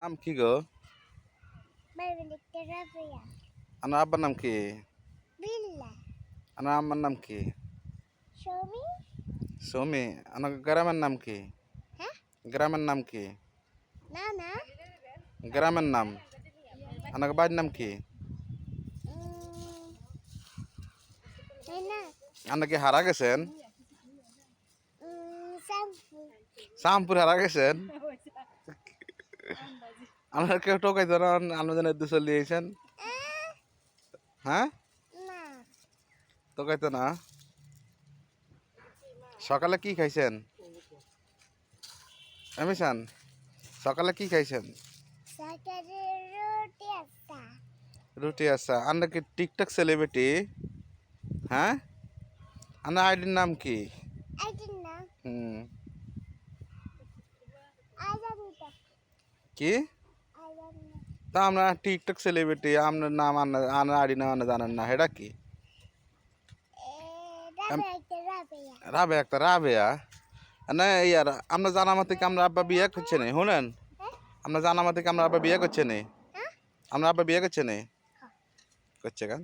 নাম কি গো? আমার আব্বার নাম কি? আমার আম্মার নাম কি? সৌমি। আমার গ্রামের নাম কি? গ্রামের নাম কি? গ্রামের নাম। আমার বাড়ির নাম কি? আপনার কি হারা গেছেন? শামপুর হারা গেছেন? আপনার কেউ টোকাই ধরেন আপনি যেন দু চলে দিয়েছেন? হ্যাঁ, টোকাইতো না। সকালে কি খাইছেন? এমিশান সকালে কি খাইছেন? রুটি আচ্ছা। আমরা কি টিকটক সেলিব্রিটি? হ্যাঁ, আপনার আইডির নাম কি? হুম, কি? তা আমরা টিকটক সেলিব্রিটি, আপনার নাম আপনার আইডি নাম আপনি জানেন না, এটা কি? রাবে একটা রাবেয়া না ইয়ার। আমরা জানা মতে কি আমরা আব্বা বিয়ে করছে না? শুনেন, আমরা জানা মতে কি আমরা আব্বা বিয়ে করছে না? আমরা আব্বা বিয়ে করছে না? করছে কেন?